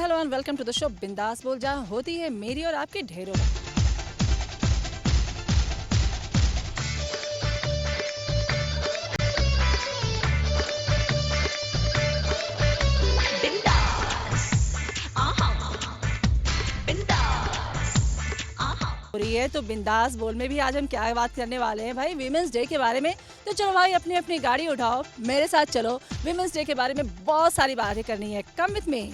Hello and welcome to the show Bindaas Bol, जहाँ होती है मेरी और आपकी ढेरों हो रही है। तो बिंदास बोल में भी आज हम क्या बात करने वाले हैं भाई, वीमेंस डे के बारे में। तो चलो भाई अपनी अपनी गाड़ी उठाओ, मेरे साथ चलो। वीमेंस डे के बारे में बहुत सारी बातें करनी है, कम विथ मी।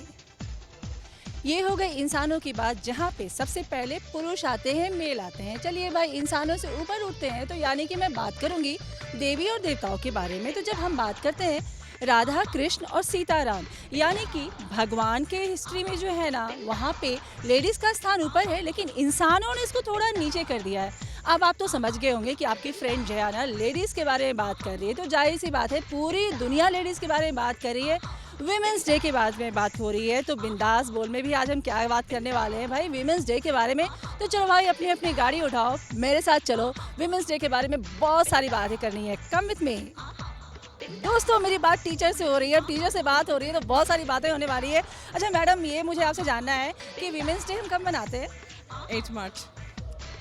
ये हो गई इंसानों की बात, जहाँ पे सबसे पहले पुरुष आते हैं, मेल आते हैं। चलिए भाई इंसानों से ऊपर उठते हैं, तो यानी कि मैं बात करूंगी देवी और देवताओं के बारे में। तो जब हम बात करते हैं राधा कृष्ण और सीताराम, यानी कि भगवान के हिस्ट्री में जो है ना, वहाँ पे लेडीज़ का स्थान ऊपर है, लेकिन इंसानों ने इसको थोड़ा नीचे कर दिया है। अब आप तो समझ गए होंगे कि आपकी फ्रेंड जयाना लेडीज़ के बारे में बात कर रही है, तो जाहिर सी बात है पूरी दुनिया लेडीज़ के बारे में बात कर रही है। वीमेंस डे के बाद में बात हो रही है, तो बिंदास बोल में भी आज हम क्या बात करने वाले हैं भाई, वीमेंस डे के बारे में। तो चलो भाई अपनी अपनी गाड़ी उठाओ, मेरे साथ चलो। वीमेंस डे के बारे में बहुत सारी बातें करनी है, कम विथ मी। दोस्तों मेरी बात टीचर से हो रही है, टीचर से बात हो रही है, तो बहुत सारी बातें होने वाली है। अच्छा मैडम, ये मुझे आपसे जानना है कि वीमेंस डे हम कब मनाते हैं? 8 मार्च।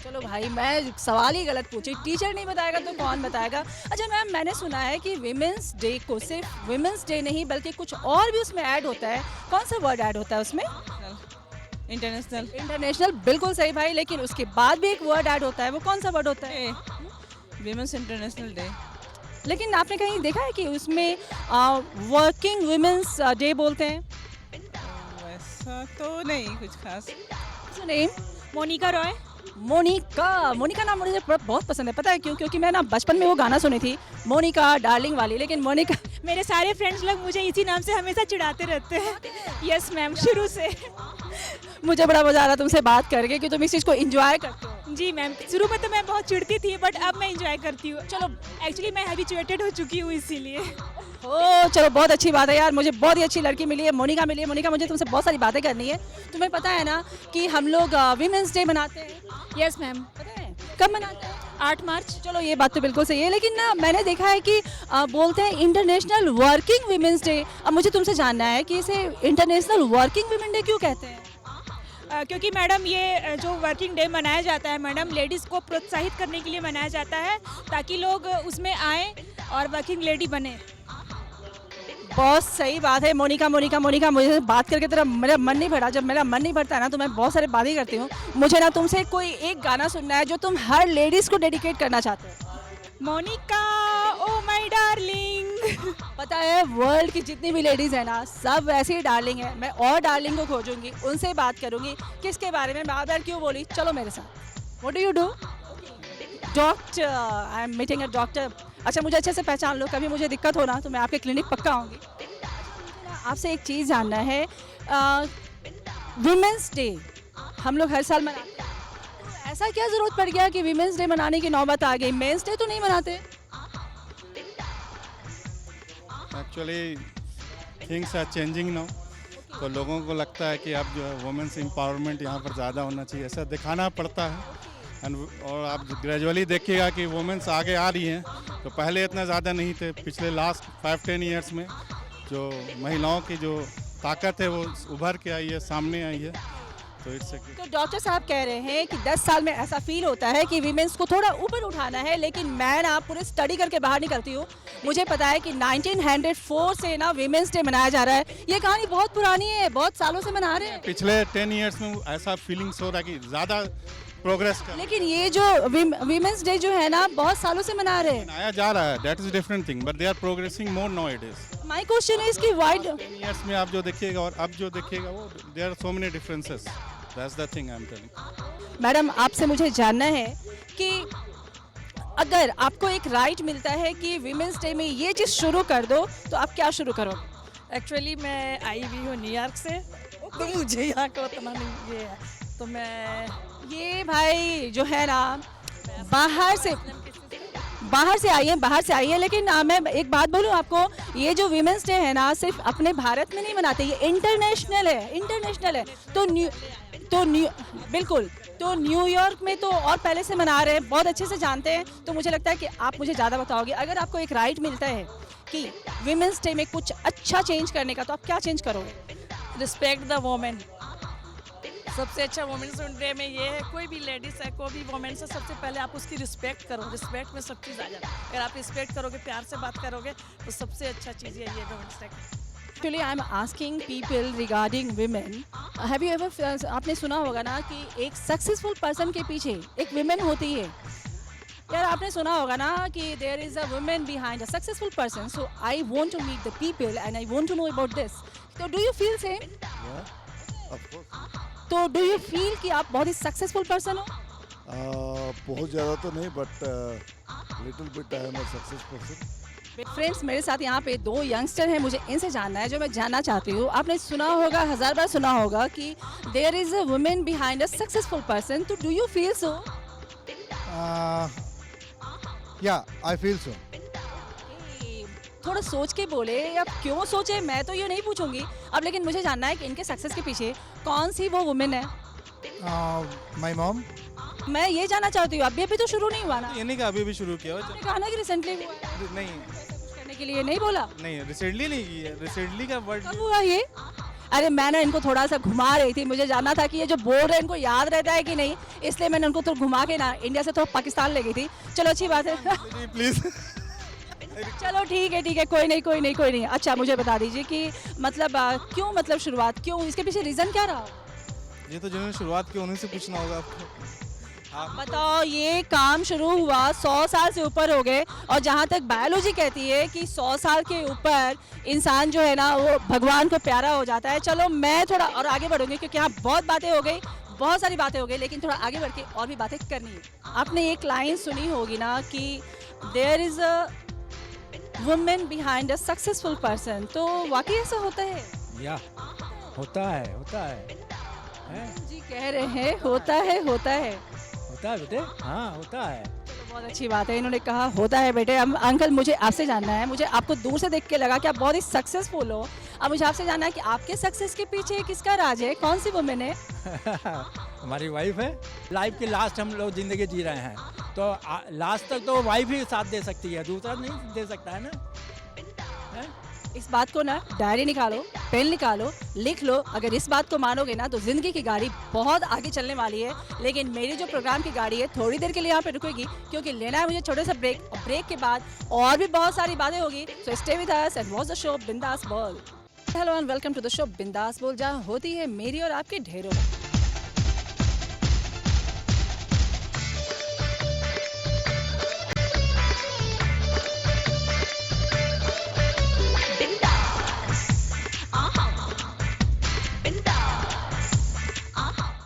चलो भाई मैं सवाल ही गलत पूछी, टीचर नहीं बताएगा तो कौन बताएगा। अच्छा मैम, मैंने सुना है कि वीमेंस डे को सिर्फ वीमेंस डे नहीं बल्कि कुछ और भी उसमें ऐड होता है। कौन सा वर्ड ऐड होता है उसमें? इंटरनेशनल। इंटरनेशनल, बिल्कुल सही भाई। लेकिन उसके बाद भी एक वर्ड ऐड होता है, वो कौन सा वर्ड होता है? Women's international day. लेकिन आपने कहीं देखा है कि उसमें वर्किंग वुमेन्स डे बोलते हैं? वैसा तो नहीं कुछ खास। नेम? मोनिका रॉय। मोनिका नाम मुझे बहुत पसंद है, पता है क्यों? क्योंकि मैं ना बचपन में वो गाना सुनी थी, मोनिका डार्लिंग वाली। लेकिन मोनिका मेरे सारे फ्रेंड्स लोग मुझे इसी नाम से हमेशा चिढ़ाते रहते हैं। यस मैम, शुरू से। मुझे बड़ा मजा आ रहा तुमसे बात करके कि तुम इस चीज़ को एंजॉय करते हो। जी मैम, शुरू में तो मैं बहुत चिढ़ती थी, बट अब मैं एंजॉय करती हूँ। चलो एक्चुअली मैं हैबिचुएटेड हो चुकी हूँ इसीलिए। ओ चलो, बहुत अच्छी बात है यार, मुझे बहुत ही अच्छी लड़की मिली है, मोनिका मिली है। मोनिका, मुझे तुमसे बहुत सारी बातें करनी है। तुम्हें पता है ना कि हम लोग वीमेंस डे मनाते हैं? Yes ma'am. पता है कब मनाते हैं? 8 मार्च। चलो ये बात तो बिल्कुल सही है, लेकिन ना मैंने देखा है कि बोलते हैं इंटरनेशनल वर्किंग वीमेंस डे। अब मुझे तुमसे जानना है कि इसे इंटरनेशनल वर्किंग वीमेन डे क्यों कहते हैं? क्योंकि मैडम ये जो वर्किंग डे मनाया जाता है मैडम, लेडीज़ को प्रोत्साहित करने के लिए मनाया जाता है, ताकि लोग उसमें आएँ और वर्किंग लेडी बने। बहुत सही बात है मोनिका। मुझे बात करके तेरा मेरा मन नहीं भरा। जब मेरा मन नहीं भरता है ना, तो मैं बहुत सारी बातें करती हूँ। मुझे ना तुमसे कोई एक गाना सुनना है जो तुम हर लेडीज़ को डेडिकेट करना चाहते हो। Monika oh my darling. पता है वर्ल्ड की जितनी भी लेडीज़ है ना, सब वैसे ही डार्लिंग है। मैं और डार्लिंग को खोजूंगी, उनसे बात करूंगी। किसके बारे में? बार बार क्यों बोली? चलो मेरे साथ। What do you do? Doctor. I am meeting a doctor. अच्छा मुझे अच्छे से पहचान लो, कभी मुझे दिक्कत हो ना तो मैं आपके क्लिनिक पक्का आऊँगी। आपसे एक चीज़ जानना है, वीमेंस डे हम लोग हर साल मनाते हैं, तो ऐसा क्या ज़रूरत पड़ गया कि वीमेंस डे मनाने की नौबत आ गई? मेंस डे तो नहीं मनाते? Actually things are changing now, तो लोगों को लगता है कि अब जो है वुमेन्स एम्पावरमेंट यहाँ पर ज़्यादा होना चाहिए, ऐसा दिखाना पड़ता है। और आप ग्रेजुअली देखिएगा कि वुमेन्स आगे आ रही हैं, तो पहले इतना ज़्यादा नहीं थे। पिछले लास्ट 5-10 ईयर्स में जो महिलाओं की जो ताकत है वो उभर के आई है, सामने आई है। तो डॉक्टर साहब कह रहे हैं कि 10 साल में ऐसा फील होता है कि वीमेंस को थोड़ा ऊपर उठाना है। लेकिन मैं ना पूरे स्टडी करके बाहर निकलती हूँ, मुझे पता है कि 1904 से ना वीमेंस डे मनाया जा रहा है। ये कहानी बहुत पुरानी है, बहुत सालों से मना रहे हैं। पिछले 10 ईयर्स में ऐसा फीलिंग्स हो रहा है कि ज़्यादा प्रोग्रेस कर, लेकिन ये जो वीमेंस डे जो है ना, बहुत सालों से मना रहे हैं। मनाया जा रहा है, that is different thing, but they are progressing more now it is. My question is कि व्हाई 10 ईयर्स में आप जो देखिएगा और अब जो देखिएगा, वो there are so many differences. That's the thing I am telling. Madam आपसे मुझे जानना है कि अगर आपको एक राइट मिलता है कि वीमेंस डे में ये चीज़ शुरू कर दो, तो आप क्या शुरू करोगे? एक्चुअली मैं आई हुई हूँ न्यूयॉर्क से, तो मुझे यहाँ का उतना नहीं ये है, तो मैं ये भाई जो है ना बाहर से आई है। लेकिन मैं एक बात बोलूँ आपको, ये जो वीमेंस डे है ना, सिर्फ अपने भारत में नहीं मनाते, ये इंटरनेशनल है। बिल्कुल, तो न्यूयॉर्क में तो और पहले से मना रहे हैं, बहुत अच्छे से जानते हैं। तो मुझे लगता है कि आप मुझे ज़्यादा बताओगे। अगर आपको एक राइट मिलता है कि वीमेंस डे में कुछ अच्छा चेंज करने का, तो आप क्या चेंज करोगे? Respect the women. सबसे अच्छा वुमेन्स डे में ये है, कोई भी लेडीज़ है, कोई भी वुमेन्स है, सबसे पहले आप उसकी रिस्पेक्ट करो। रिस्पेक्ट में सब चीज़ आ जाती है। अगर आप रिस्पेक्ट करोगे, प्यार से बात करोगे, तो सबसे अच्छा चीज़ ये women's day. Actually, I'm asking people regarding women. Have you ever आपने सुना होगा ना कि एक सक्सेसफुल पर्सन के पीछे एक women होती है। यार आपने सुना होगा ना कि there is a woman behind a successful person. So I want to meet the people and I want to know about this. So do you feel same? Yeah, of course. तो do you feel कि आप बहुत ही successful person हो? बहुत ज़्यादा तो नहीं, but little bit I am a success person. Friends, मेरे साथ यहाँ पे दो यंगस्टर हैं, मुझे इनसे जानना है जो मैं जानना चाहती हूँ। आपने सुना होगा, 1000 बार सुना होगा कि there is a women behind a successful person. तो डू यू फील सो? या आई फील सो। थोड़ा सोच के बोले, अब क्यों सोचे मैं तो ये नहीं पूछूंगी अब, लेकिन मुझे जानना है कि इनके सक्सेस के पीछे कौन सी वो वुमेन है। My mom. मैं ये जानना चाहती हूँ, अभी तो शुरू नहीं हुआ ना? ये नहीं कि अभी भी शुरू किया आपने कहा ना कि रिसेंटली हुआ है, नहीं ऐसा कुछ करने के लिए नहीं बोला? नहीं, रिसेंटली नहीं की है। रिसेंटली का वर्ड कब हुआ ये? अरे मैं ना इनको थोड़ा सा घुमा रही थी, मुझे जानना था कि ये जो बोल रहे हैं इनको याद रहता है कि नहीं, इसलिए मैंने उनको तो घुमा के ना इंडिया से तो पाकिस्तान ले गई थी। चलो अच्छी बात है। प्लीज। चलो ठीक है, कोई नहीं। अच्छा मुझे बता दीजिए कि मतलब क्यों, मतलब शुरुआत क्यों, इसके पीछे रीज़न क्या रहा? ये तो जिन्होंने शुरुआत की उन्हीं से पूछना होगा आपको। बताओ, ये काम शुरू हुआ 100 साल से ऊपर हो गए, और जहाँ तक बायोलॉजी कहती है कि 100 साल के ऊपर इंसान जो है ना वो भगवान को प्यारा हो जाता है। चलो मैं थोड़ा और आगे बढ़ूंगी क्योंकि यहाँ बहुत बातें हो गई, बहुत सारी बातें हो गई, लेकिन थोड़ा आगे बढ़ के और भी बातें करनी है। आपने एक लाइन सुनी होगी ना कि there is a women behind a successful person. तो वाकई ऐसा होता है? या होता है जी कह रहे हैं होता है बेटे, हाँ होता है। चलो बहुत अच्छी बात है, इन्होंने कहा होता है बेटे। अब अंकल मुझे आपसे जानना है, मुझे आपको दूर से देख के लगा कि आप बहुत ही सक्सेसफुल हो। अब मुझे आपसे जानना है कि आपके सक्सेस के पीछे किसका राज है, कौन सी वुमेन है? हमारी वाइफ है। लाइफ के लास्ट हम लोग जिंदगी जी रहे हैं, तो लास्ट तक तो वाइफ ही साथ दे सकती है, दूसरा नहीं दे सकता है ना। इस बात को ना डायरी निकालो, पेन निकालो, लिख लो। अगर इस बात को मानोगे ना तो जिंदगी की गाड़ी बहुत आगे चलने वाली है। लेकिन मेरी जो प्रोग्राम की गाड़ी है थोड़ी देर के लिए यहाँ पे रुकेगी, क्योंकि लेना है मुझे छोटे सा ब्रेक, और ब्रेक के बाद और भी बहुत सारी बातें होगी। So stay with us and watch the show Bindaas Bol. Hello and welcome to the show Bindaas Bol, जहाँ होती है मेरी और आपकी ढेरों